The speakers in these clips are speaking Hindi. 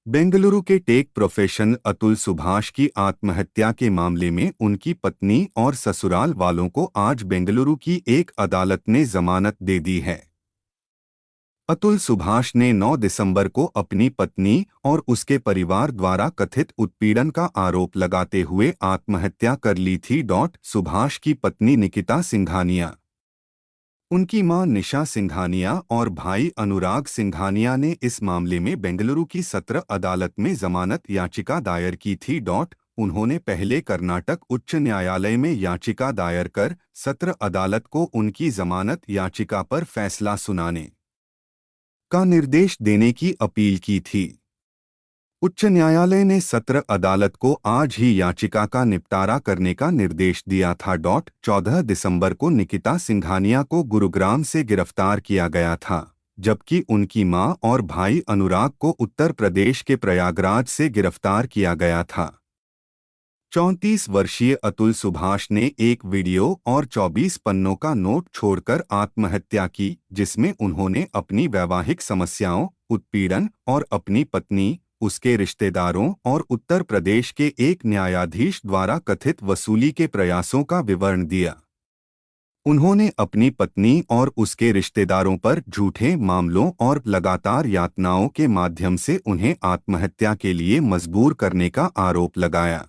बेंगलुरु के टेक प्रोफेशनल अतुल सुभाष की आत्महत्या के मामले में उनकी पत्नी और ससुराल वालों को आज बेंगलुरु की एक अदालत ने जमानत दे दी है। अतुल सुभाष ने 9 दिसंबर को अपनी पत्नी और उसके परिवार द्वारा कथित उत्पीड़न का आरोप लगाते हुए आत्महत्या कर ली थी। सुभाष की पत्नी निकिता सिंघानिया, उनकी मां निशा सिंघानिया और भाई अनुराग सिंघानिया ने इस मामले में बेंगलुरु की सत्र अदालत में जमानत याचिका दायर की थी। उन्होंने पहले कर्नाटक उच्च न्यायालय में याचिका दायर कर सत्र अदालत को उनकी जमानत याचिका पर फैसला सुनाने का निर्देश देने की अपील की थी। उच्च न्यायालय ने सत्र अदालत को आज ही याचिका का निपटारा करने का निर्देश दिया था। 14 दिसंबर को निकिता सिंघानिया को गुरुग्राम से गिरफ्तार किया गया था, जबकि उनकी मां और भाई अनुराग को उत्तर प्रदेश के प्रयागराज से गिरफ्तार किया गया था। 34 वर्षीय अतुल सुभाष ने एक वीडियो और 24 पन्नों का नोट छोड़कर आत्महत्या की, जिसमें उन्होंने अपनी वैवाहिक समस्याओं, उत्पीड़न और अपनी पत्नी, उसके रिश्तेदारों और उत्तर प्रदेश के एक न्यायाधीश द्वारा कथित वसूली के प्रयासों का विवरण दिया। उन्होंने अपनी पत्नी और उसके रिश्तेदारों पर झूठे मामलों और लगातार यातनाओं के माध्यम से उन्हें आत्महत्या के लिए मजबूर करने का आरोप लगाया।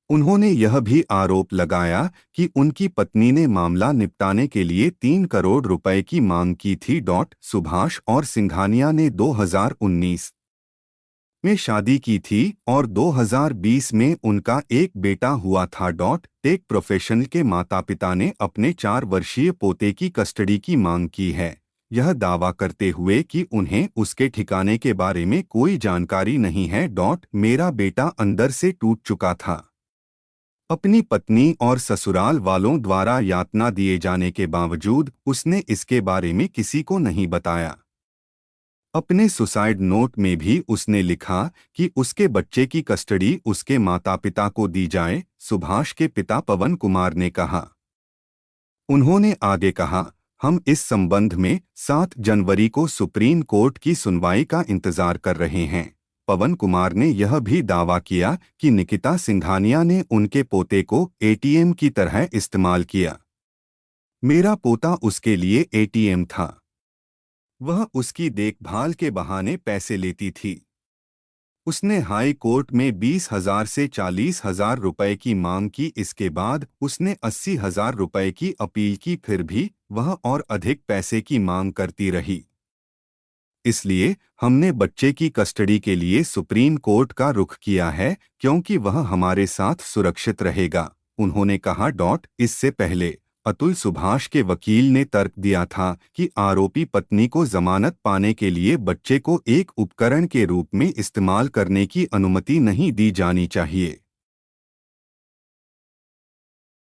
उन्होंने यह भी आरोप लगाया कि उनकी पत्नी ने मामला निपटाने के लिए 3 करोड़ रुपए की मांग की थी। सुभाष और सिंघानिया ने 2019 में शादी की थी और 2020 में उनका एक बेटा हुआ था। टेक प्रोफेशनल के माता-पिता ने अपने 4 वर्षीय पोते की कस्टडी की मांग की है, यह दावा करते हुए कि उन्हें उसके ठिकाने के बारे में कोई जानकारी नहीं है। मेरा बेटा अंदर से टूट चुका था। अपनी पत्नी और ससुराल वालों द्वारा यातना दिए जाने के बावजूद उसने इसके बारे में किसी को नहीं बताया। अपने सुसाइड नोट में भी उसने लिखा कि उसके बच्चे की कस्टडी उसके माता-पिता को दी जाए, सुभाष के पिता पवन कुमार ने कहा। उन्होंने आगे कहा, हम इस संबंध में 7 जनवरी को सुप्रीम कोर्ट की सुनवाई का इंतजार कर रहे हैं। पवन कुमार ने यह भी दावा किया कि निकिता सिंघानिया ने उनके पोते को एटीएम की तरह इस्तेमाल किया। मेरा पोता उसके लिए एटीएम था। वह उसकी देखभाल के बहाने पैसे लेती थी। उसने हाई कोर्ट में 20,000 से 40,000 रुपए की मांग की। इसके बाद उसने 80,000 रुपए की अपील की, फिर भी वह और अधिक पैसे की मांग करती रही। इसलिए हमने बच्चे की कस्टडी के लिए सुप्रीम कोर्ट का रुख किया है, क्योंकि वह हमारे साथ सुरक्षित रहेगा, उन्होंने कहा। इससे पहले अतुल सुभाष के वकील ने तर्क दिया था कि आरोपी पत्नी को जमानत पाने के लिए बच्चे को एक उपकरण के रूप में इस्तेमाल करने की अनुमति नहीं दी जानी चाहिए।